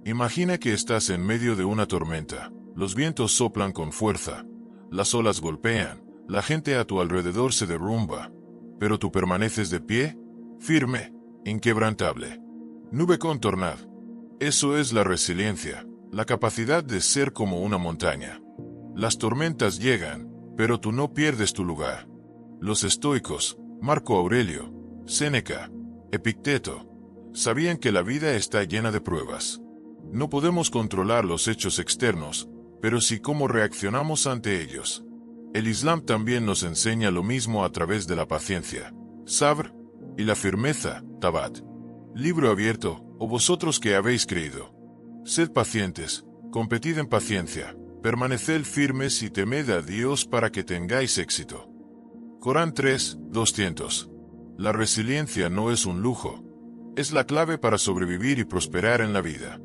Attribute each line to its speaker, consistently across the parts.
Speaker 1: Imagina que estás en medio de una tormenta. Los vientos soplan con fuerza. Las olas golpean. La gente a tu alrededor se derrumba. Pero tú permaneces de pie, firme, inquebrantable. Nube contornada. Eso es la resiliencia, la capacidad de ser como una montaña. Las tormentas llegan, pero tú no pierdes tu lugar. Los estoicos, Marco Aurelio, Séneca, Epicteto, sabían que la vida está llena de pruebas. No podemos controlar los hechos externos, pero sí cómo reaccionamos ante ellos. El Islam también nos enseña lo mismo a través de la paciencia, sabr, y la firmeza, tabat. Libro abierto, o vosotros que habéis creído. Sed pacientes, competid en paciencia, permaneced firmes y temed a Dios para que tengáis éxito. Corán 3, 200. La resiliencia no es un lujo. Es la clave para sobrevivir y prosperar en la vida.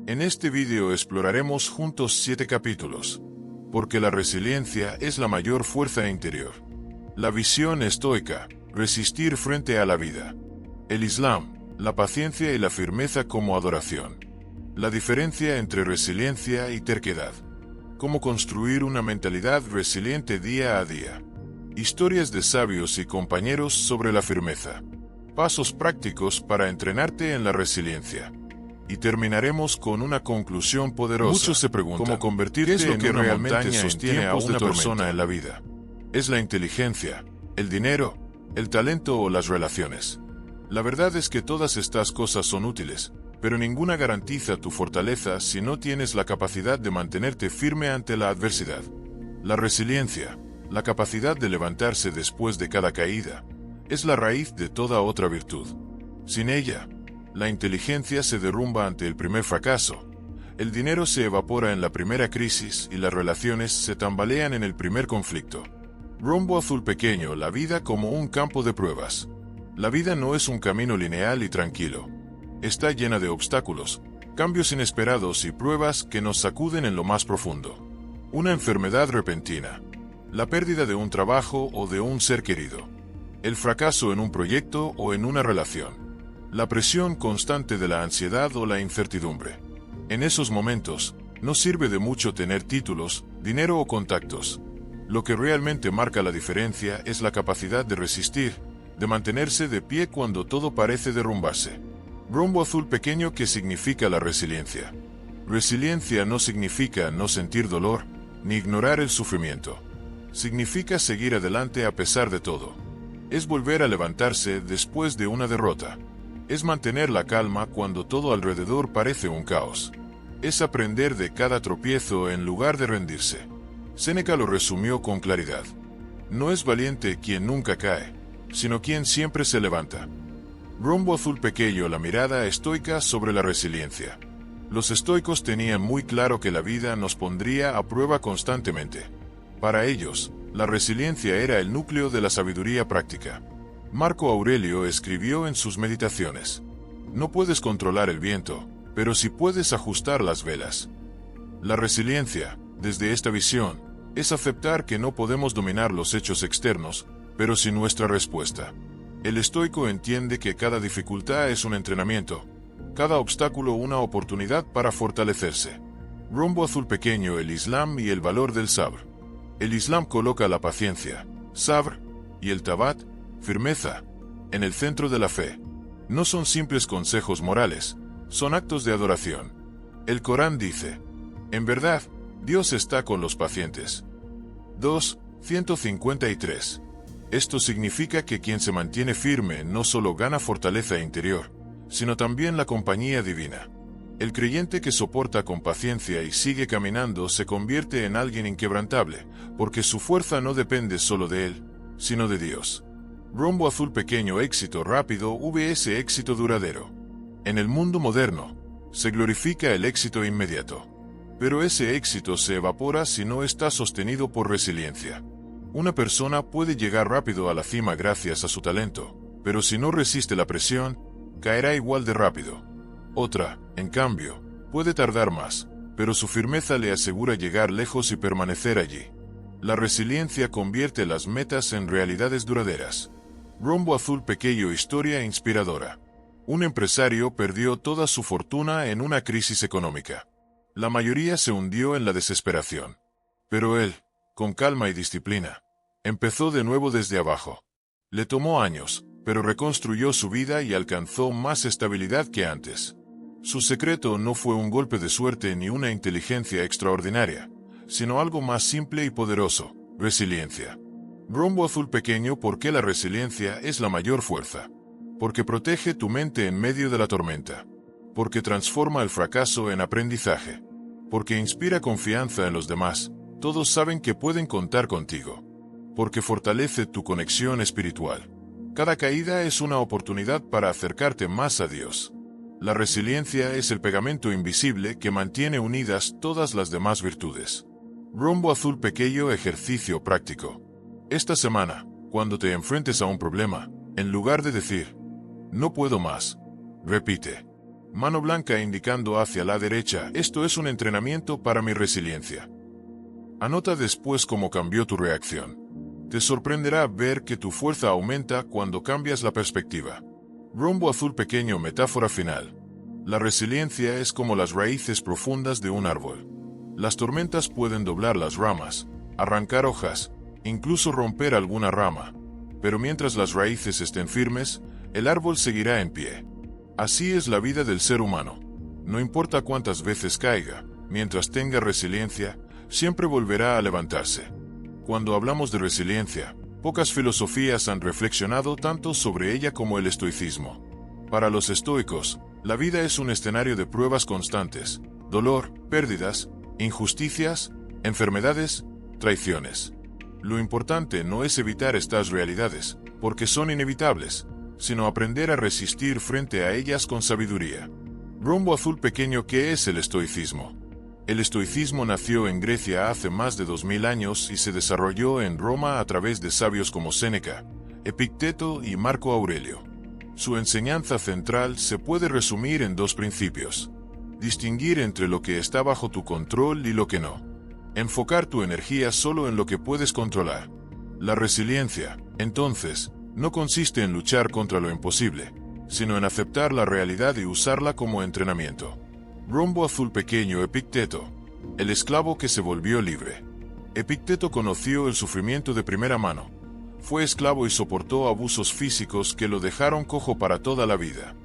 Speaker 1: En este vídeo exploraremos juntos 7 capítulos. Porque la resiliencia es la mayor fuerza interior. La visión estoica, resistir frente a la vida. El Islam, la paciencia y la firmeza como adoración. La diferencia entre resiliencia y terquedad. Cómo construir una mentalidad resiliente día a día. Historias de sabios y compañeros sobre la firmeza. Pasos prácticos para entrenarte en la resiliencia. Y terminaremos con una conclusión poderosa. Muchos se preguntan, ¿cómo convertirte ¿qué es lo que en realmente sostiene a una persona en la vida? ¿Es la inteligencia, el dinero, el talento o las relaciones? La verdad es que todas estas cosas son útiles, pero ninguna garantiza tu fortaleza si no tienes la capacidad de mantenerte firme ante la adversidad. La resiliencia, la capacidad de levantarse después de cada caída, es la raíz de toda otra virtud. Sin ella, la inteligencia se derrumba ante el primer fracaso, el dinero se evapora en la primera crisis y las relaciones se tambalean en el primer conflicto. Rombo azul pequeño, la vida como un campo de pruebas. La vida no es un camino lineal y tranquilo. Está llena de obstáculos, cambios inesperados y pruebas que nos sacuden en lo más profundo. Una enfermedad repentina, la pérdida de un trabajo o de un ser querido, el fracaso en un proyecto o en una relación. La presión constante de la ansiedad o la incertidumbre. En esos momentos, no sirve de mucho tener títulos, dinero o contactos. Lo que realmente marca la diferencia es la capacidad de resistir, de mantenerse de pie cuando todo parece derrumbarse. Rombo azul pequeño, ¿qué significa la resiliencia? Resiliencia no significa no sentir dolor, ni ignorar el sufrimiento. Significa seguir adelante a pesar de todo. Es volver a levantarse después de una derrota. Es mantener la calma cuando todo alrededor parece un caos. Es aprender de cada tropiezo en lugar de rendirse. Séneca lo resumió con claridad. No es valiente quien nunca cae, sino quien siempre se levanta. Rombo azul pequeño, la mirada estoica sobre la resiliencia. Los estoicos tenían muy claro que la vida nos pondría a prueba constantemente. Para ellos, la resiliencia era el núcleo de la sabiduría práctica. Marco Aurelio escribió en sus meditaciones: no puedes controlar el viento, pero sí puedes ajustar las velas. La resiliencia, desde esta visión, es aceptar que no podemos dominar los hechos externos, pero sí nuestra respuesta. El estoico entiende que cada dificultad es un entrenamiento, cada obstáculo una oportunidad para fortalecerse. Rombo azul pequeño, el Islam y el valor del sabr. El Islam coloca la paciencia, sabr, y el tabat, firmeza, en el centro de la fe. No son simples consejos morales, son actos de adoración. El Corán dice: en verdad, Dios está con los pacientes. 2, 153. Esto significa que quien se mantiene firme no solo gana fortaleza interior, sino también la compañía divina. El creyente que soporta con paciencia y sigue caminando se convierte en alguien inquebrantable, porque su fuerza no depende solo de él, sino de Dios. Rombo azul pequeño, éxito rápido vs éxito duradero. En el mundo moderno, se glorifica el éxito inmediato. Pero ese éxito se evapora si no está sostenido por resiliencia. Una persona puede llegar rápido a la cima gracias a su talento, pero si no resiste la presión, caerá igual de rápido. Otra, en cambio, puede tardar más, pero su firmeza le asegura llegar lejos y permanecer allí. La resiliencia convierte las metas en realidades duraderas. Rombo azul pequeño, historia inspiradora. Un empresario perdió toda su fortuna en una crisis económica. La mayoría se hundió en la desesperación. Pero él, con calma y disciplina, empezó de nuevo desde abajo. Le tomó años, pero reconstruyó su vida y alcanzó más estabilidad que antes. Su secreto no fue un golpe de suerte ni una inteligencia extraordinaria, sino algo más simple y poderoso: resiliencia. Rombo azul pequeño. ¿Por qué la resiliencia es la mayor fuerza? Porque protege tu mente en medio de la tormenta. Porque transforma el fracaso en aprendizaje. Porque inspira confianza en los demás. Todos saben que pueden contar contigo. Porque fortalece tu conexión espiritual. Cada caída es una oportunidad para acercarte más a Dios. La resiliencia es el pegamento invisible que mantiene unidas todas las demás virtudes. Rombo azul pequeño. Ejercicio práctico. Esta semana, cuando te enfrentes a un problema, en lugar de decir "no puedo más", repite: mano blanca indicando hacia la derecha, esto es un entrenamiento para mi resiliencia. Anota después cómo cambió tu reacción. Te sorprenderá ver que tu fuerza aumenta cuando cambias la perspectiva. Rombo azul pequeño. Metáfora final. La resiliencia es como las raíces profundas de un árbol. Las tormentas pueden doblar las ramas, arrancar hojas, incluso romper alguna rama. Pero mientras las raíces estén firmes, el árbol seguirá en pie. Así es la vida del ser humano. No importa cuántas veces caiga, mientras tenga resiliencia, siempre volverá a levantarse. Cuando hablamos de resiliencia, pocas filosofías han reflexionado tanto sobre ella como el estoicismo. Para los estoicos, la vida es un escenario de pruebas constantes: dolor, pérdidas, injusticias, enfermedades, traiciones. Lo importante no es evitar estas realidades, porque son inevitables, sino aprender a resistir frente a ellas con sabiduría. Rombo azul pequeño. ¿Qué es el estoicismo? El estoicismo nació en Grecia hace más de 2000 años y se desarrolló en Roma a través de sabios como Séneca, Epicteto y Marco Aurelio. Su enseñanza central se puede resumir en dos principios: distinguir entre lo que está bajo tu control y lo que no. Enfocar tu energía solo en lo que puedes controlar. La resiliencia, entonces, no consiste en luchar contra lo imposible, sino en aceptar la realidad y usarla como entrenamiento. Rombo azul pequeño. Epicteto, el esclavo que se volvió libre. Epicteto conoció el sufrimiento de primera mano. Fue esclavo y soportó abusos físicos que lo dejaron cojo para toda la vida.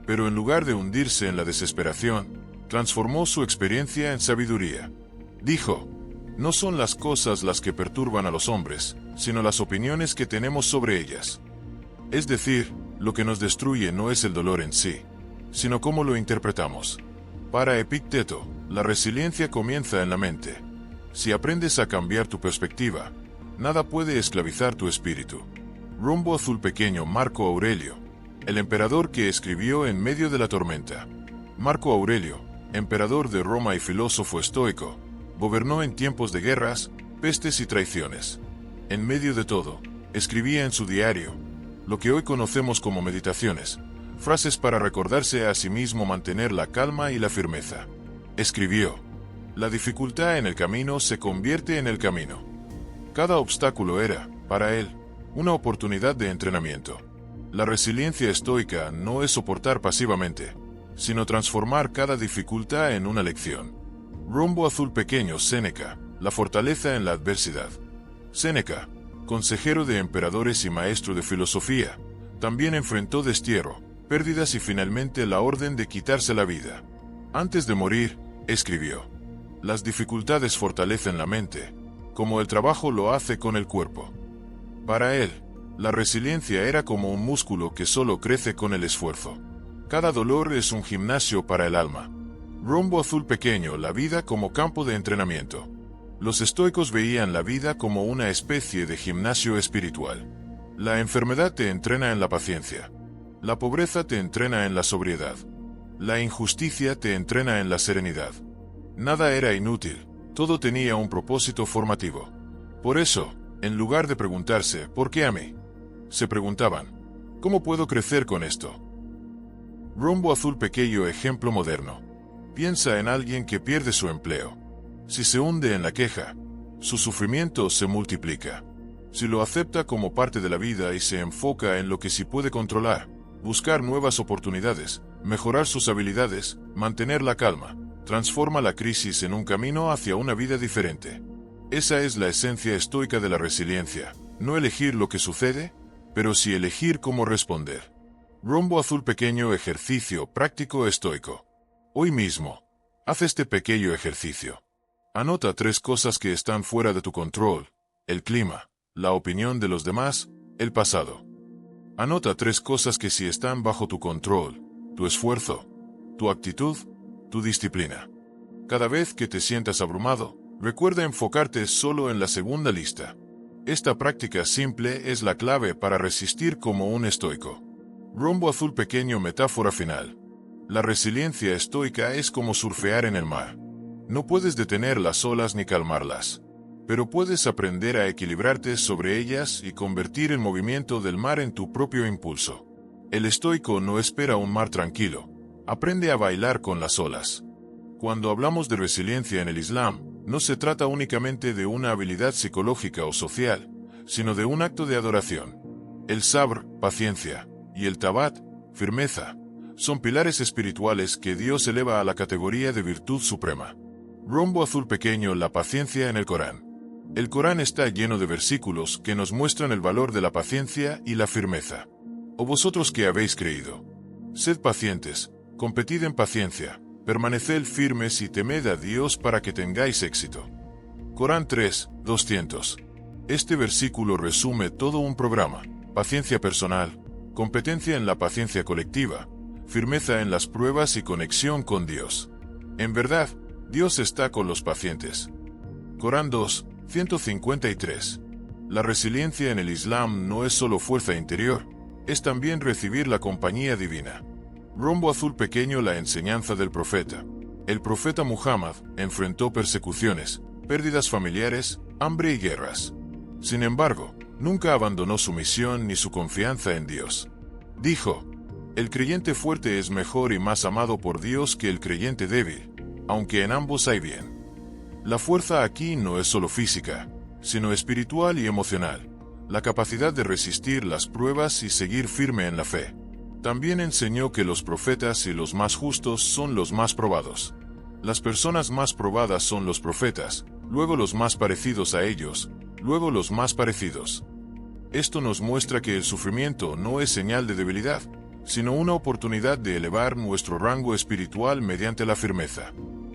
Speaker 1: Pero en lugar de hundirse en la desesperación, transformó su experiencia en sabiduría. Dijo: no son las cosas las que perturban a los hombres, sino las opiniones que tenemos sobre ellas. Es decir, lo que nos destruye no es el dolor en sí, sino cómo lo interpretamos. Para Epicteto, la resiliencia comienza en la mente. Si aprendes a cambiar tu perspectiva, nada puede esclavizar tu espíritu. Rombo azul pequeño. Marco Aurelio, el emperador que escribió En medio de la tormenta. Marco Aurelio, emperador de Roma y filósofo estoico, gobernó en tiempos de guerras, pestes y traiciones. En medio de todo, escribía en su diario, lo que hoy conocemos como meditaciones, frases para recordarse a sí mismo mantener la calma y la firmeza. Escribió: la dificultad en el camino se convierte en el camino. Cada obstáculo era, para él, una oportunidad de entrenamiento. La resiliencia estoica no es soportar pasivamente, sino transformar cada dificultad en una lección. Rombo azul pequeño. Séneca, la fortaleza en la adversidad. Séneca, consejero de emperadores y maestro de filosofía, también enfrentó destierro, pérdidas y finalmente la orden de quitarse la vida. Antes de morir, escribió: las dificultades fortalecen la mente, como el trabajo lo hace con el cuerpo. Para él, la resiliencia era como un músculo que solo crece con el esfuerzo. Cada dolor es un gimnasio para el alma. Rombo azul pequeño. La vida como campo de entrenamiento. Los estoicos veían la vida como una especie de gimnasio espiritual. La enfermedad te entrena en la paciencia. La pobreza te entrena en la sobriedad. La injusticia te entrena en la serenidad. Nada era inútil, todo tenía un propósito formativo. Por eso, en lugar de preguntarse ¿por qué a mí?, se preguntaban ¿cómo puedo crecer con esto? Rombo azul pequeño. Ejemplo moderno. Piensa en alguien que pierde su empleo. Si se hunde en la queja, su sufrimiento se multiplica. Si lo acepta como parte de la vida y se enfoca en lo que sí puede controlar, buscar nuevas oportunidades, mejorar sus habilidades, mantener la calma. Transforma la crisis en un camino hacia una vida diferente. Esa es la esencia estoica de la resiliencia. No elegir lo que sucede, pero sí elegir cómo responder. Rombo azul pequeño ejercicio práctico estoico. Hoy mismo, haz este pequeño ejercicio. Anota 3 cosas que están fuera de tu control: el clima, la opinión de los demás, el pasado. Anota 3 cosas que sí están bajo tu control: tu esfuerzo, tu actitud, tu disciplina. Cada vez que te sientas abrumado, recuerda enfocarte solo en la segunda lista. Esta práctica simple es la clave para resistir como un estoico. Rombo azul pequeño metáfora final. La resiliencia estoica es como surfear en el mar. No puedes detener las olas ni calmarlas, pero puedes aprender a equilibrarte sobre ellas y convertir el movimiento del mar en tu propio impulso. El estoico no espera un mar tranquilo, aprende a bailar con las olas. Cuando hablamos de resiliencia en el Islam, no se trata únicamente de una habilidad psicológica o social, sino de un acto de adoración. El sabr, paciencia, y el tabat, firmeza, son pilares espirituales que Dios eleva a la categoría de virtud suprema. Rombo azul pequeño, la paciencia en el Corán. El Corán está lleno de versículos que nos muestran el valor de la paciencia y la firmeza. «O vosotros que habéis creído, sed pacientes, competid en paciencia, permaneced firmes y temed a Dios para que tengáis éxito». Corán 3, 200. Este versículo resume todo un programa: paciencia personal, competencia en la paciencia colectiva, firmeza en las pruebas y conexión con Dios. En verdad, Dios está con los pacientes. Corán 2, 153. La resiliencia en el Islam no es solo fuerza interior, es también recibir la compañía divina. Rombo azul pequeño, la enseñanza del profeta. El profeta Muhammad enfrentó persecuciones, pérdidas familiares, hambre y guerras. Sin embargo, nunca abandonó su misión ni su confianza en Dios. Dijo: «El creyente fuerte es mejor y más amado por Dios que el creyente débil, aunque en ambos hay bien». La fuerza aquí no es solo física, sino espiritual y emocional, la capacidad de resistir las pruebas y seguir firme en la fe. También enseñó que los profetas y los más justos son los más probados. Las personas más probadas son los profetas, luego los más parecidos a ellos, luego los más parecidos. Esto nos muestra que el sufrimiento no es señal de debilidad, sino una oportunidad de elevar nuestro rango espiritual mediante la firmeza.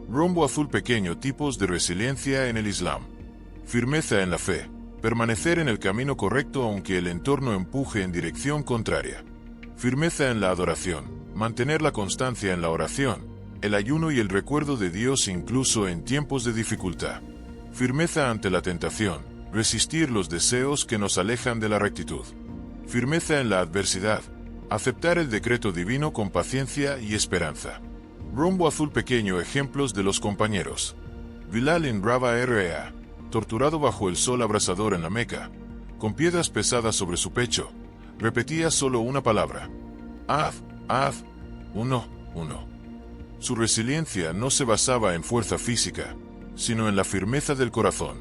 Speaker 1: Rombo azul pequeño, tipos de resiliencia en el Islam. Firmeza en la fe, permanecer en el camino correcto aunque el entorno empuje en dirección contraria. Firmeza en la adoración, mantener la constancia en la oración, el ayuno y el recuerdo de Dios incluso en tiempos de dificultad. Firmeza ante la tentación, resistir los deseos que nos alejan de la rectitud. Firmeza en la adversidad, aceptar el decreto divino con paciencia y esperanza. Rombo azul pequeño, ejemplos de los compañeros. Bilal ibn Rabah R.A., torturado bajo el sol abrasador en la Meca, con piedras pesadas sobre su pecho, repetía solo una palabra: Ad, uno. Su resiliencia no se basaba en fuerza física, sino en la firmeza del corazón.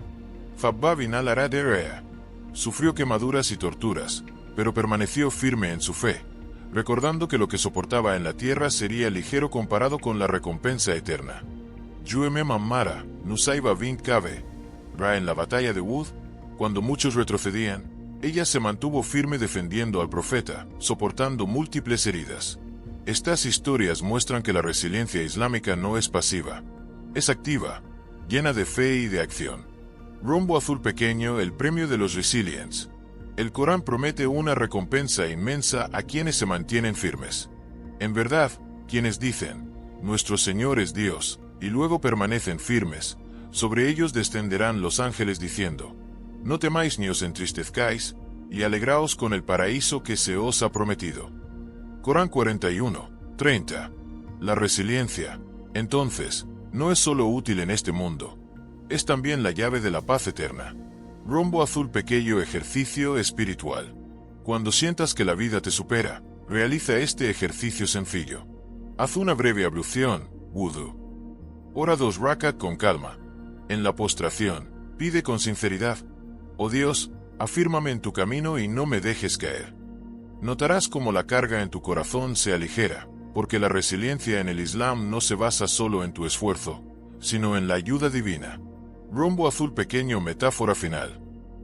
Speaker 1: Khabbab bin al-Arad R.A. sufrió quemaduras y torturas, pero permaneció firme en su fe, recordando que lo que soportaba en la tierra sería ligero comparado con la recompensa eterna. Yuemem Ammara, Nusayba bint Kabe, Ra en la batalla de Uhud, cuando muchos retrocedían, ella se mantuvo firme defendiendo al profeta, soportando múltiples heridas. Estas historias muestran que la resiliencia islámica no es pasiva, es activa, llena de fe y de acción. Rombo azul pequeño, el premio de los resilients. El Corán promete una recompensa inmensa a quienes se mantienen firmes. En verdad, quienes dicen: «Nuestro Señor es Dios», y luego permanecen firmes, sobre ellos descenderán los ángeles diciendo: «No temáis ni os entristezcáis, y alegraos con el paraíso que se os ha prometido». Corán 41, 30. La resiliencia, entonces, no es solo útil en este mundo, es también la llave de la paz eterna. Rombo azul pequeño, ejercicio espiritual. Cuando sientas que la vida te supera, realiza este ejercicio sencillo. Haz una breve ablución, wudu. Ora 2 rakat con calma. En la postración, pide con sinceridad: «Oh Dios, afírmame en tu camino y no me dejes caer». Notarás cómo la carga en tu corazón se aligera, porque la resiliencia en el Islam no se basa solo en tu esfuerzo, sino en la ayuda divina. Rombo azul pequeño, metáfora final.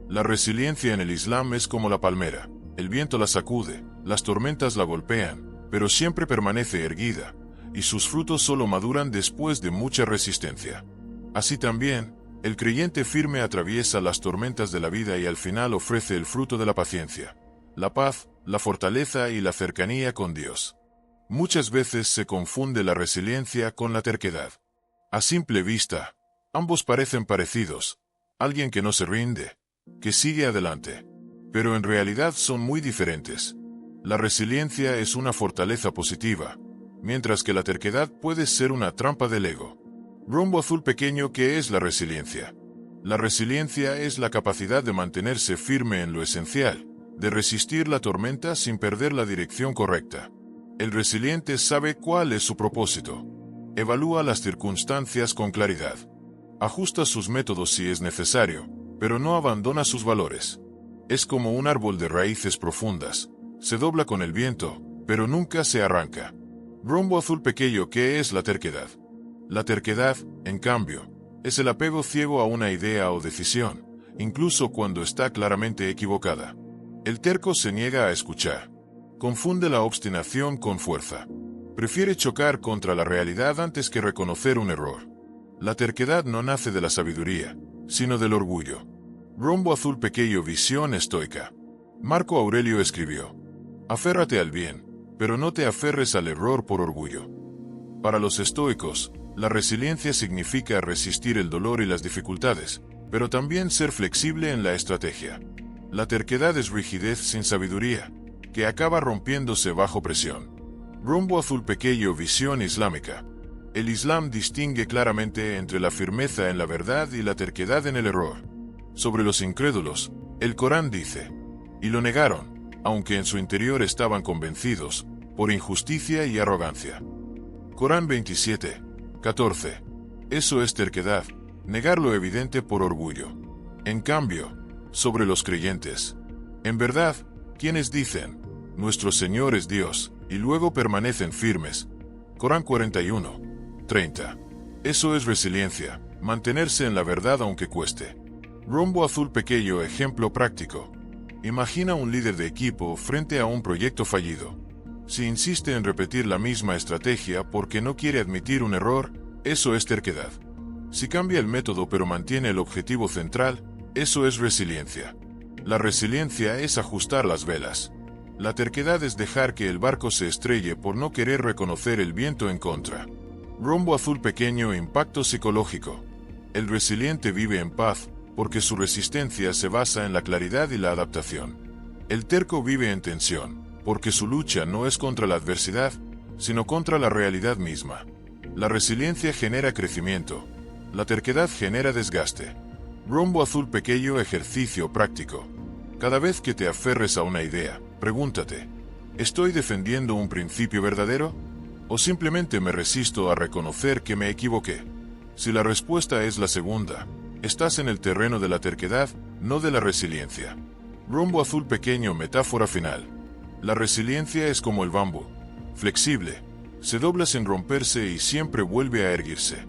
Speaker 1: La resiliencia en el Islam es como la palmera. El viento la sacude, las tormentas la golpean, pero siempre permanece erguida, y sus frutos solo maduran después de mucha resistencia. Así también, el creyente firme atraviesa las tormentas de la vida y al final ofrece el fruto de la paciencia, la paz, la fortaleza y la cercanía con Dios. Muchas veces se confunde la resiliencia con la terquedad. A simple vista, ambos parecen parecidos. Alguien que no se rinde, que sigue adelante. Pero en realidad son muy diferentes. La resiliencia es una fortaleza positiva, mientras que la terquedad puede ser una trampa del ego. Rombo azul pequeño, ¿qué es la resiliencia? La resiliencia es la capacidad de mantenerse firme en lo esencial, de resistir la tormenta sin perder la dirección correcta. El resiliente sabe cuál es su propósito. Evalúa las circunstancias con claridad. Ajusta sus métodos si es necesario, pero no abandona sus valores. Es como un árbol de raíces profundas. Se dobla con el viento, pero nunca se arranca. Rombo azul pequeño, ¿qué es la terquedad? La terquedad, en cambio, es el apego ciego a una idea o decisión, incluso cuando está claramente equivocada. El terco se niega a escuchar. Confunde la obstinación con fuerza. Prefiere chocar contra la realidad antes que reconocer un error. La terquedad no nace de la sabiduría, sino del orgullo. Rombo azul pequeño, visión estoica. Marco Aurelio escribió: aférrate al bien, pero no te aferres al error por orgullo. Para los estoicos, la resiliencia significa resistir el dolor y las dificultades, pero también ser flexible en la estrategia. La terquedad es rigidez sin sabiduría, que acaba rompiéndose bajo presión. Rombo azul pequeño, visión islámica. El Islam distingue claramente entre la firmeza en la verdad y la terquedad en el error. Sobre los incrédulos, el Corán dice: y lo negaron, aunque en su interior estaban convencidos, por injusticia y arrogancia. Corán 27:14. Eso es terquedad, negar lo evidente por orgullo. En cambio, sobre los creyentes, en verdad, quienes dicen: nuestro Señor es Dios, y luego permanecen firmes. Corán 41:30. Eso es resiliencia, mantenerse en la verdad aunque cueste. Rombo azul pequeño, ejemplo práctico. Imagina un líder de equipo frente a un proyecto fallido. Si insiste en repetir la misma estrategia porque no quiere admitir un error, eso es terquedad. Si cambia el método pero mantiene el objetivo central, eso es resiliencia. La resiliencia es ajustar las velas. La terquedad es dejar que el barco se estrelle por no querer reconocer el viento en contra. Rombo azul pequeño, impacto psicológico. El resiliente vive en paz, porque su resistencia se basa en la claridad y la adaptación. El terco vive en tensión, porque su lucha no es contra la adversidad, sino contra la realidad misma. La resiliencia genera crecimiento. La terquedad genera desgaste. Rombo azul pequeño, ejercicio práctico. Cada vez que te aferres a una idea, pregúntate: ¿estoy defendiendo un principio verdadero? ¿O simplemente me resisto a reconocer que me equivoqué? Si la respuesta es la segunda, estás en el terreno de la terquedad, no de la resiliencia. Rombo azul pequeño, metáfora final. La resiliencia es como el bambú, flexible, se dobla sin romperse y siempre vuelve a erguirse.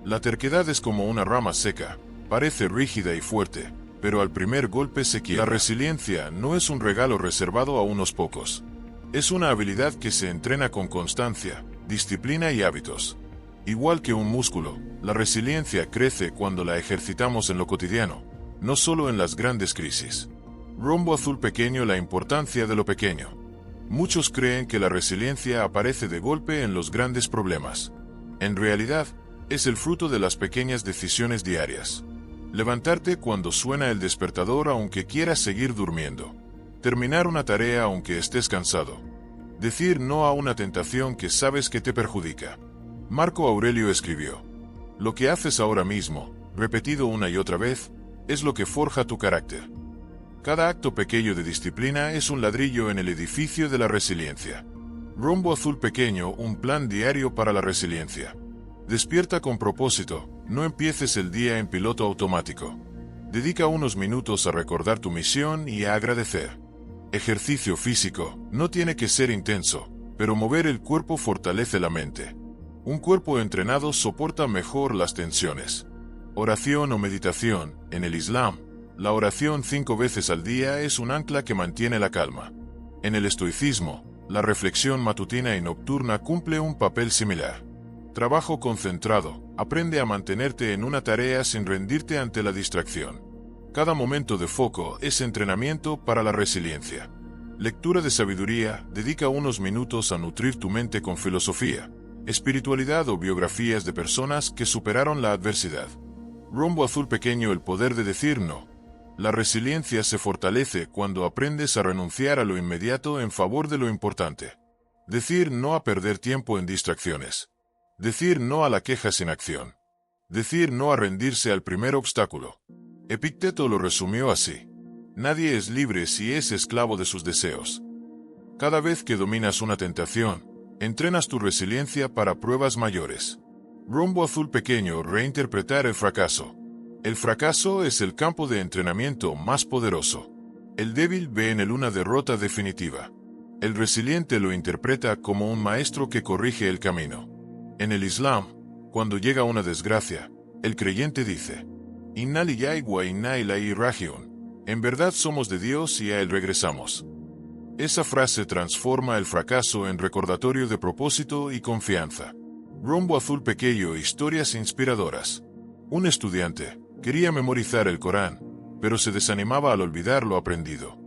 Speaker 1: La terquedad es como una rama seca, parece rígida y fuerte, pero al primer golpe se quiebra. La resiliencia no es un regalo reservado a unos pocos. Es una habilidad que se entrena con constancia, disciplina y hábitos. Igual que un músculo, la resiliencia crece cuando la ejercitamos en lo cotidiano, no solo en las grandes crisis. Rombo azul pequeño, la importancia de lo pequeño. Muchos creen que la resiliencia aparece de golpe en los grandes problemas. En realidad, es el fruto de las pequeñas decisiones diarias. Levantarte cuando suena el despertador aunque quieras seguir durmiendo. Terminar una tarea aunque estés cansado. Decir no a una tentación que sabes que te perjudica. Marco Aurelio escribió: lo que haces ahora mismo, repetido una y otra vez, es lo que forja tu carácter. Cada acto pequeño de disciplina es un ladrillo en el edificio de la resiliencia. Rombo azul pequeño, un plan diario para la resiliencia. Despierta con propósito, no empieces el día en piloto automático. Dedica unos minutos a recordar tu misión y a agradecer. Ejercicio físico no tiene que ser intenso, pero mover el cuerpo fortalece la mente. Un cuerpo entrenado soporta mejor las tensiones. Oración o meditación. En el Islam, la oración 5 veces al día es un ancla que mantiene la calma. En el estoicismo, la reflexión matutina y nocturna cumple un papel similar. Trabajo concentrado. Aprende a mantenerte en una tarea sin rendirte ante la distracción. Cada momento de foco es entrenamiento para la resiliencia. Lectura de sabiduría. Dedica unos minutos a nutrir tu mente con filosofía, espiritualidad o biografías de personas que superaron la adversidad. Rombo azul pequeño. El poder de decir no. La resiliencia se fortalece cuando aprendes a renunciar a lo inmediato en favor de lo importante. Decir no a perder tiempo en distracciones. Decir no a la queja sin acción. Decir no a rendirse al primer obstáculo. Epicteto lo resumió así: nadie es libre si es esclavo de sus deseos. Cada vez que dominas una tentación, entrenas tu resiliencia para pruebas mayores. Rombo azul pequeño. Reinterpretar el fracaso. El fracaso es el campo de entrenamiento más poderoso. El débil ve en él una derrota definitiva. El resiliente lo interpreta como un maestro que corrige el camino. En el Islam, cuando llega una desgracia, el creyente dice: Inna lillahi wa inna ilaihi raji'un. En verdad somos de Dios y a Él regresamos. Esa frase transforma el fracaso en recordatorio de propósito y confianza. Rombo azul pequeño. Historias inspiradoras. Un estudiante quería memorizar el Corán, pero se desanimaba al olvidar lo aprendido.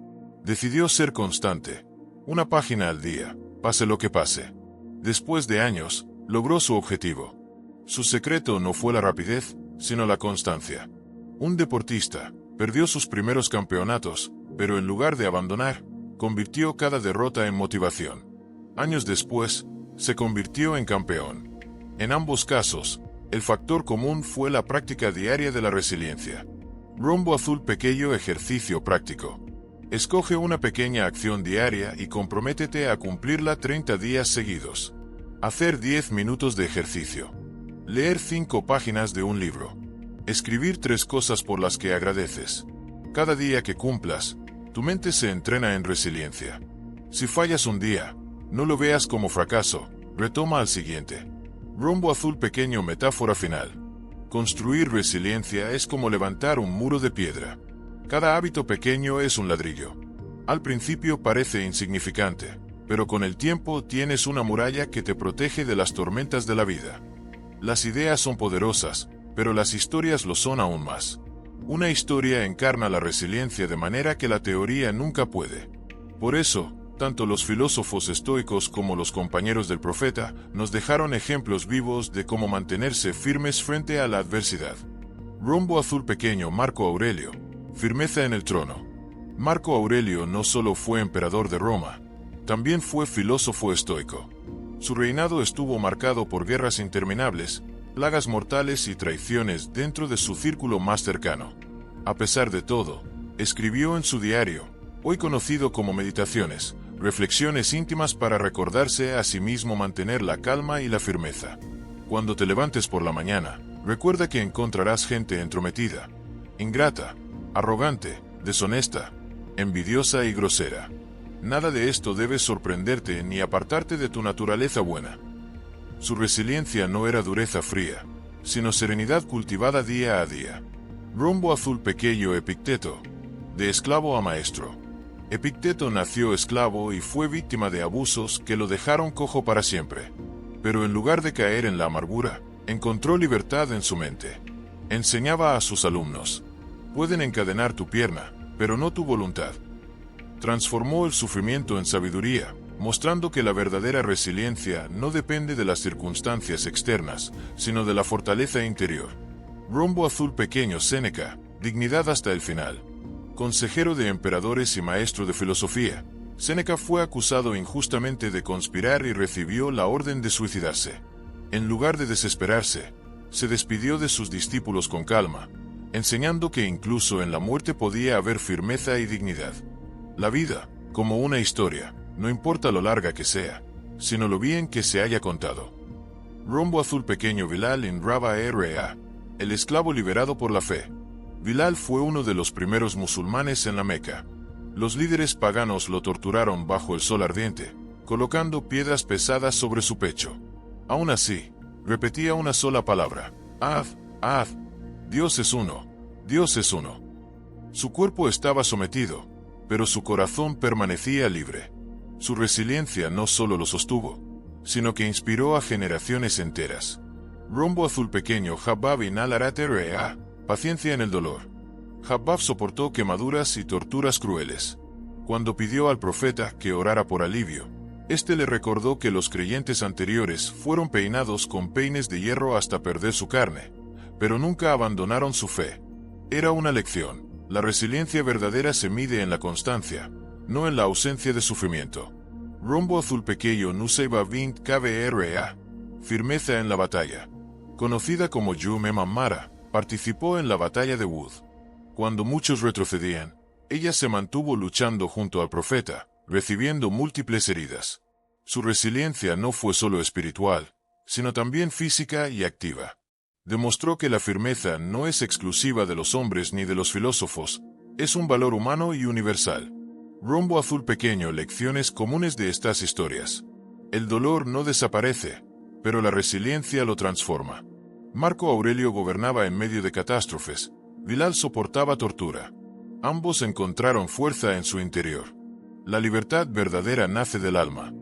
Speaker 1: Decidió ser constante, una página al día, pase lo que pase. Después de años, logró su objetivo. Su secreto no fue la rapidez, sino la constancia. Un deportista perdió sus primeros campeonatos, pero en lugar de abandonar, convirtió cada derrota en motivación. Años después, se convirtió en campeón. En ambos casos, el factor común fue la práctica diaria de la resiliencia. Rombo azul pequeño. Ejercicio práctico. Escoge una pequeña acción diaria y comprométete a cumplirla 30 días seguidos. Hacer 10 minutos de ejercicio. Leer 5 páginas de un libro. Escribir 3 cosas por las que agradeces. Cada día que cumplas, tu mente se entrena en resiliencia. Si fallas un día, no lo veas como fracaso, retoma al siguiente. Rombo azul pequeño. Metáfora final. Construir resiliencia es como levantar un muro de piedra. Cada hábito pequeño es un ladrillo. Al principio parece insignificante, pero con el tiempo tienes una muralla que te protege de las tormentas de la vida. Las ideas son poderosas, pero las historias lo son aún más. Una historia encarna la resiliencia de manera que la teoría nunca puede. Por eso, tanto los filósofos estoicos como los compañeros del profeta nos dejaron ejemplos vivos de cómo mantenerse firmes frente a la adversidad. Rombo azul pequeño. Marco Aurelio. Firmeza en el trono. Marco Aurelio no solo fue emperador de Roma, también fue filósofo estoico. Su reinado estuvo marcado por guerras interminables, plagas mortales y traiciones dentro de su círculo más cercano. A pesar de todo, escribió en su diario, hoy conocido como Meditaciones, reflexiones íntimas para recordarse a sí mismo mantener la calma y la firmeza. Cuando te levantes por la mañana, recuerda que encontrarás gente entrometida, ingrata, arrogante, deshonesta, envidiosa y grosera. Nada de esto debe sorprenderte ni apartarte de tu naturaleza buena. Su resiliencia no era dureza fría, sino serenidad cultivada día a día. Rombo azul pequeño. Epicteto. De esclavo a maestro. Epicteto nació esclavo y fue víctima de abusos que lo dejaron cojo para siempre. Pero en lugar de caer en la amargura, encontró libertad en su mente. Enseñaba a sus alumnos: pueden encadenar tu pierna, pero no tu voluntad. Transformó el sufrimiento en sabiduría, mostrando que la verdadera resiliencia no depende de las circunstancias externas, sino de la fortaleza interior. Rombo azul pequeño. Séneca. Dignidad hasta el final. Consejero de emperadores y maestro de filosofía, Séneca fue acusado injustamente de conspirar y recibió la orden de suicidarse. En lugar de desesperarse, se despidió de sus discípulos con calma, enseñando que incluso en la muerte podía haber firmeza y dignidad. La vida, como una historia, no importa lo larga que sea, sino lo bien que se haya contado. Rombo azul pequeño. Bilal ibn Rabah R.A., el esclavo liberado por la fe. Bilal fue uno de los primeros musulmanes en la Meca. Los líderes paganos lo torturaron bajo el sol ardiente, colocando piedras pesadas sobre su pecho. Aún así, repetía una sola palabra: Ad, Ad, Dios es uno, Dios es uno. Su cuerpo estaba sometido, pero su corazón permanecía libre. Su resiliencia no solo lo sostuvo, sino que inspiró a generaciones enteras. Rombo azul pequeño Habab inalarat paciencia en el dolor. Habab soportó quemaduras y torturas crueles. Cuando pidió al profeta que orara por alivio, este le recordó que los creyentes anteriores fueron peinados con peines de hierro hasta perder su carne, pero nunca abandonaron su fe. Era una lección. La resiliencia verdadera se mide en la constancia, no en la ausencia de sufrimiento. Rombo azul pequeño Nuseiba 20 KBRA. Firmeza en la batalla. Conocida como Yume Mammara, participó en la batalla de Wood. Cuando muchos retrocedían, ella se mantuvo luchando junto al profeta, recibiendo múltiples heridas. Su resiliencia no fue solo espiritual, sino también física y activa. Demostró que la firmeza no es exclusiva de los hombres ni de los filósofos, es un valor humano y universal. Rombo azul pequeño. Lecciones comunes de estas historias. El dolor no desaparece, pero la resiliencia lo transforma. Marco Aurelio gobernaba en medio de catástrofes, Bilal soportaba tortura. Ambos encontraron fuerza en su interior. La libertad verdadera nace del alma.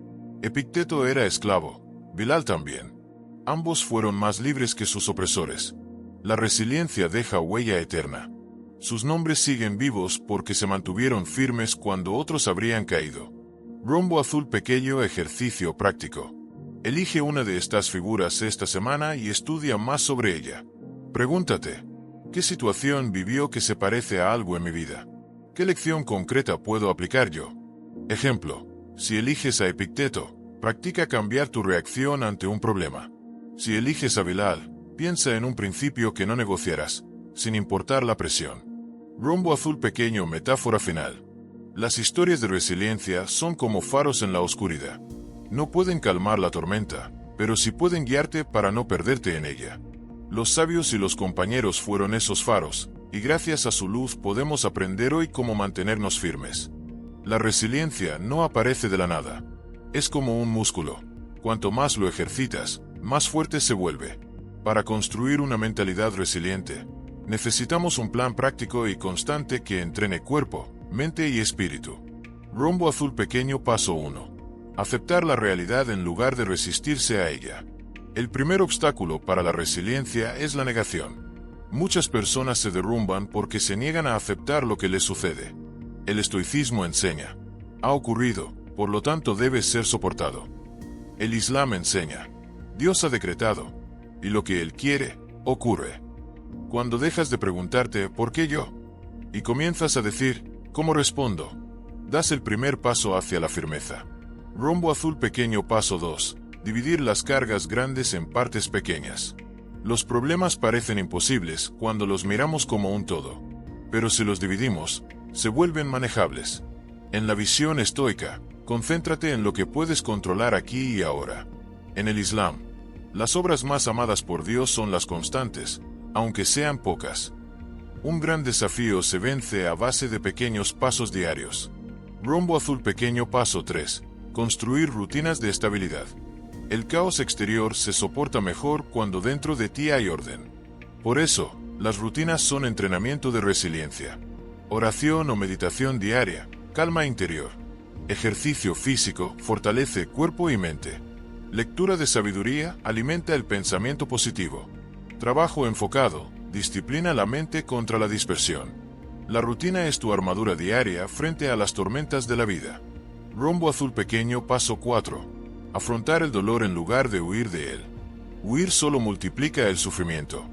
Speaker 1: Epicteto era esclavo, Bilal también. Ambos fueron más libres que sus opresores. La resiliencia deja huella eterna. Sus nombres siguen vivos porque se mantuvieron firmes cuando otros habrían caído. Rombo azul pequeño. Ejercicio práctico. Elige una de estas figuras esta semana y estudia más sobre ella. Pregúntate, ¿qué situación vivió que se parece a algo en mi vida? ¿Qué lección concreta puedo aplicar yo? Ejemplo, si eliges a Epicteto, practica cambiar tu reacción ante un problema. Si eliges a Bilal, piensa en un principio que no negociarás, sin importar la presión. Rombo azul pequeño. Metáfora final. Las historias de resiliencia son como faros en la oscuridad. No pueden calmar la tormenta, pero sí pueden guiarte para no perderte en ella. Los sabios y los compañeros fueron esos faros, y gracias a su luz podemos aprender hoy cómo mantenernos firmes. La resiliencia no aparece de la nada. Es como un músculo. Cuanto más lo ejercitas, más fuerte se vuelve. Para construir una mentalidad resiliente, necesitamos un plan práctico y constante que entrene cuerpo, mente y espíritu. Rombo azul pequeño. Paso 1. Aceptar la realidad en lugar de resistirse a ella. El primer obstáculo para la resiliencia es la negación. Muchas personas se derrumban porque se niegan a aceptar lo que les sucede. El estoicismo enseña: ha ocurrido, por lo tanto debe ser soportado. El Islam enseña: Dios ha decretado, y lo que Él quiere, ocurre. Cuando dejas de preguntarte ¿por qué yo? Y comienzas a decir ¿cómo respondo?, das el primer paso hacia la firmeza. Rombo azul pequeño. Paso 2. Dividir las cargas grandes en partes pequeñas. Los problemas parecen imposibles cuando los miramos como un todo, pero si los dividimos, se vuelven manejables. En la visión estoica, concéntrate en lo que puedes controlar aquí y ahora. En el Islam, las obras más amadas por Dios son las constantes, aunque sean pocas. Un gran desafío se vence a base de pequeños pasos diarios. Rombo azul pequeño. Paso 3. Construir rutinas de estabilidad. El caos exterior se soporta mejor cuando dentro de ti hay orden. Por eso, las rutinas son entrenamiento de resiliencia. Oración o meditación diaria, calma interior. Ejercicio físico, fortalece cuerpo y mente. Lectura de sabiduría, alimenta el pensamiento positivo. Trabajo enfocado, disciplina la mente contra la dispersión. La rutina es tu armadura diaria frente a las tormentas de la vida. Rombo azul pequeño. Paso 4. Afrontar el dolor en lugar de huir de él. Huir solo multiplica el sufrimiento.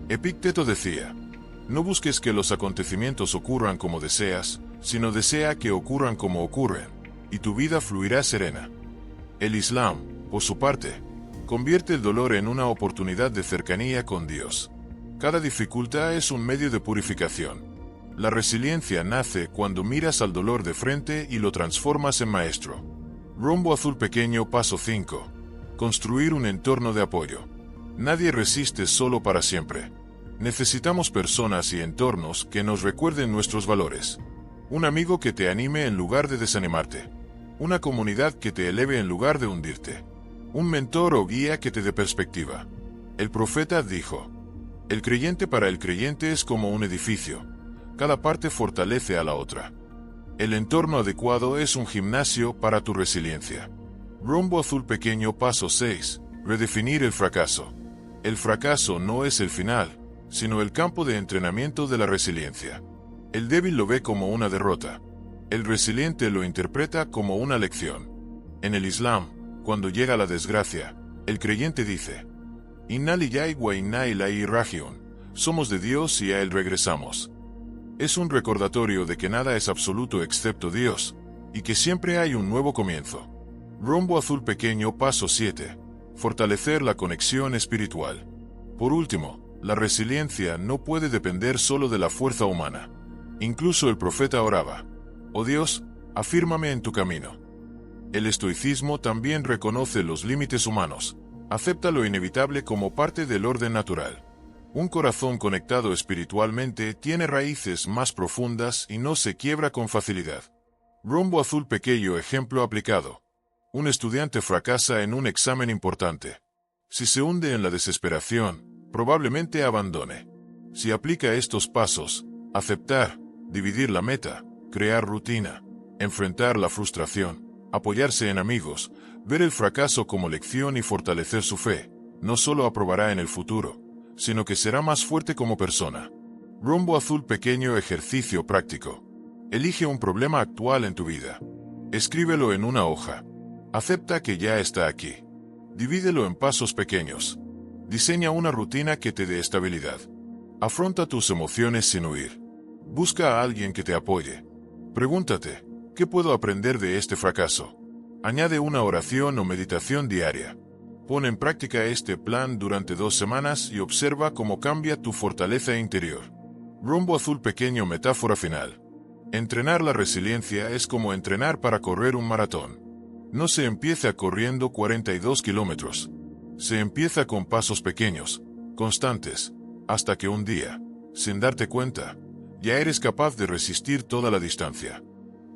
Speaker 1: Epicteto decía: no busques que los acontecimientos ocurran como deseas, sino desea que ocurran como ocurren, y tu vida fluirá serena. El Islam, por su parte, convierte el dolor en una oportunidad de cercanía con Dios. Cada dificultad es un medio de purificación. La resiliencia nace cuando miras al dolor de frente y lo transformas en maestro. Rombo azul pequeño. Paso 5. Construir un entorno de apoyo. Nadie resiste solo para siempre. Necesitamos personas y entornos que nos recuerden nuestros valores. Un amigo que te anime en lugar de desanimarte. Una comunidad que te eleve en lugar de hundirte. Un mentor o guía que te dé perspectiva. El profeta dijo: el creyente para el creyente es como un edificio. Cada parte fortalece a la otra. El entorno adecuado es un gimnasio para tu resiliencia. Rumbo azul pequeño paso 6. Redefinir el fracaso. El fracaso no es el final, sino el campo de entrenamiento de la resiliencia. El débil lo ve como una derrota. El resiliente lo interpreta como una lección. En el Islam, cuando llega la desgracia, el creyente dice: Inna lillahi wa inna ilaihi rajiun. Somos de Dios y a Él regresamos. Es un recordatorio de que nada es absoluto excepto Dios, y que siempre hay un nuevo comienzo. Rumbo azul pequeño paso 7. Fortalecer la conexión espiritual. Por último, la resiliencia no puede depender solo de la fuerza humana. Incluso el profeta oraba: oh Dios, afírmame en tu camino. El estoicismo también reconoce los límites humanos, acepta lo inevitable como parte del orden natural. Un corazón conectado espiritualmente tiene raíces más profundas y no se quiebra con facilidad. Rumbo azul pequeño ejemplo aplicado. Un estudiante fracasa en un examen importante. Si se hunde en la desesperación, probablemente abandone. Si aplica estos pasos: aceptar, dividir la meta, crear rutina, enfrentar la frustración, apoyarse en amigos, ver el fracaso como lección y fortalecer su fe, no solo aprobará en el futuro, sino que será más fuerte como persona. Rumbo azul pequeño ejercicio práctico. Elige un problema actual en tu vida. Escríbelo en una hoja. Acepta que ya está aquí. Divídelo en pasos pequeños. Diseña una rutina que te dé estabilidad. Afronta tus emociones sin huir. Busca a alguien que te apoye. Pregúntate: ¿qué puedo aprender de este fracaso? Añade una oración o meditación diaria. Pon en práctica este plan durante 2 semanas y observa cómo cambia tu fortaleza interior. Rumbo azul pequeño metáfora final. Entrenar la resiliencia es como entrenar para correr un maratón. No se empieza corriendo 42 kilómetros. Se empieza con pasos pequeños, constantes, hasta que un día, sin darte cuenta, ya eres capaz de resistir toda la distancia.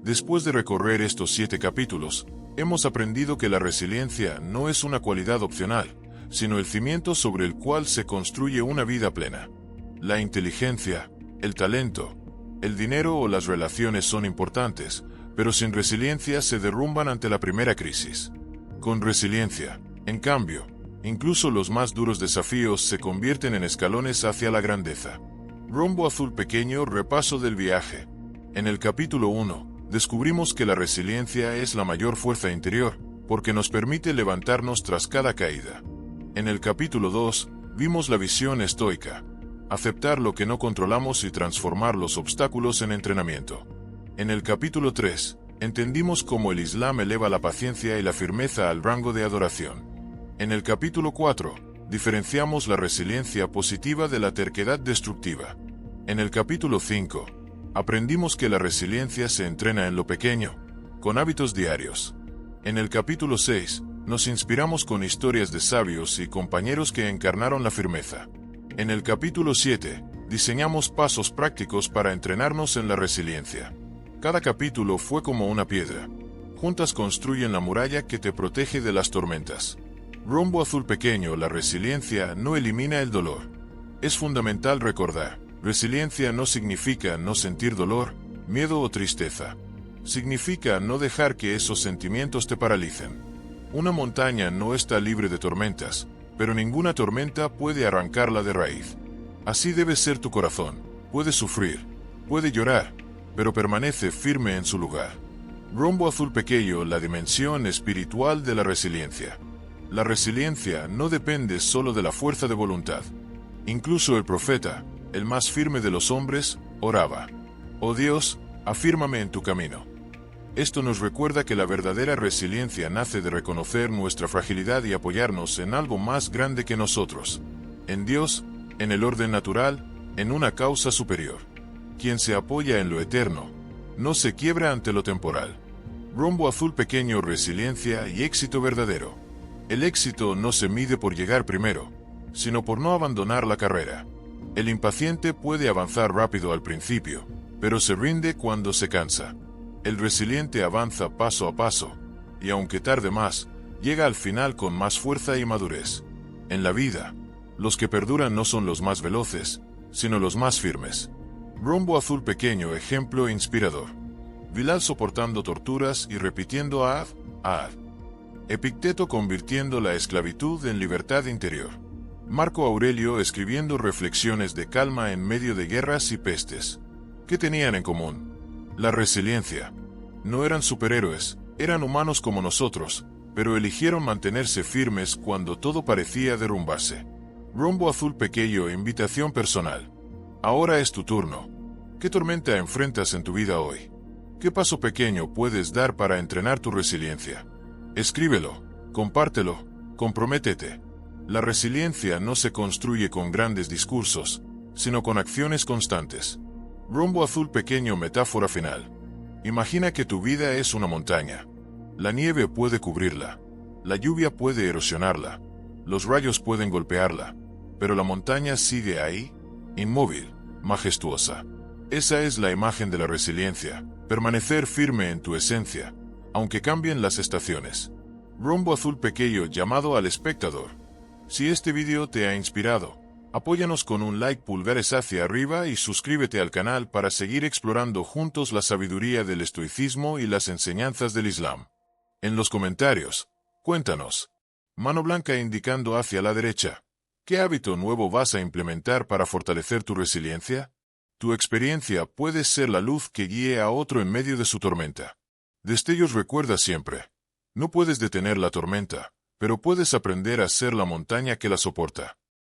Speaker 1: Después de recorrer estos 7 capítulos, hemos aprendido que la resiliencia no es una cualidad opcional, sino el cimiento sobre el cual se construye una vida plena. La inteligencia, el talento, el dinero o las relaciones son importantes, pero sin resiliencia se derrumban ante la primera crisis. Con resiliencia, en cambio, incluso los más duros desafíos se convierten en escalones hacia la grandeza. Rumbo azul pequeño repaso del viaje. En el capítulo 1, descubrimos que la resiliencia es la mayor fuerza interior, porque nos permite levantarnos tras cada caída. En el capítulo 2, vimos la visión estoica: aceptar lo que no controlamos y transformar los obstáculos en entrenamiento. En el capítulo 3, entendimos cómo el Islam eleva la paciencia y la firmeza al rango de adoración. En el capítulo 4, diferenciamos la resiliencia positiva de la terquedad destructiva. En el capítulo 5, aprendimos que la resiliencia se entrena en lo pequeño, con hábitos diarios. En el capítulo 6, nos inspiramos con historias de sabios y compañeros que encarnaron la firmeza. En el capítulo 7, diseñamos pasos prácticos para entrenarnos en la resiliencia. Cada capítulo fue como una piedra. Juntas construyen la muralla que te protege de las tormentas. Rumbo azul pequeño, la resiliencia no elimina el dolor. Es fundamental recordar: resiliencia no significa no sentir dolor, miedo o tristeza. Significa no dejar que esos sentimientos te paralicen. Una montaña no está libre de tormentas, pero ninguna tormenta puede arrancarla de raíz. Así debe ser tu corazón. Puede sufrir, puede llorar, pero permanece firme en su lugar. Rumbo azul pequeño, la dimensión espiritual de la resiliencia. La resiliencia no depende solo de la fuerza de voluntad. Incluso el profeta, el más firme de los hombres, oraba: oh Dios, afírmame en tu camino. Esto nos recuerda que la verdadera resiliencia nace de reconocer nuestra fragilidad y apoyarnos en algo más grande que nosotros. En Dios, en el orden natural, en una causa superior. Quien se apoya en lo eterno, no se quiebra ante lo temporal. Rumbo azul pequeño, resiliencia y éxito verdadero. El éxito no se mide por llegar primero, sino por no abandonar la carrera. El impaciente puede avanzar rápido al principio, pero se rinde cuando se cansa. El resiliente avanza paso a paso, y aunque tarde más, llega al final con más fuerza y madurez. En la vida, los que perduran no son los más veloces, sino los más firmes. Rombo Azul Pequeño, ejemplo inspirador. Bilal soportando torturas y repitiendo ad. Epicteto convirtiendo la esclavitud en libertad interior. Marco Aurelio escribiendo reflexiones de calma en medio de guerras y pestes. ¿Qué tenían en común? La resiliencia. No eran superhéroes, eran humanos como nosotros, pero eligieron mantenerse firmes cuando todo parecía derrumbarse. Rombo Azul Pequeño, invitación personal. Ahora es tu turno. ¿Qué tormenta enfrentas en tu vida hoy? ¿Qué paso pequeño puedes dar para entrenar tu resiliencia? Escríbelo, compártelo, comprométete. La resiliencia no se construye con grandes discursos, sino con acciones constantes. Rombo Azul Pequeño, metáfora final. Imagina que tu vida es una montaña. La nieve puede cubrirla, la lluvia puede erosionarla, los rayos pueden golpearla, pero la montaña sigue ahí, inmóvil, majestuosa. Esa es la imagen de la resiliencia, permanecer firme en tu esencia, aunque cambien las estaciones. Rombo Azul Pequeño, llamado al espectador. Si este vídeo te ha inspirado, apóyanos con un like, pulgares hacia arriba y suscríbete al canal para seguir explorando juntos la sabiduría del estoicismo y las enseñanzas del Islam. En los comentarios, cuéntanos. Mano blanca indicando hacia la derecha. ¿Qué hábito nuevo vas a implementar para fortalecer tu resiliencia? Tu experiencia puede ser la luz que guíe a otro en medio de su tormenta. Destellos, recuerda siempre. No puedes detener la tormenta, pero puedes aprender a ser la montaña que la soporta.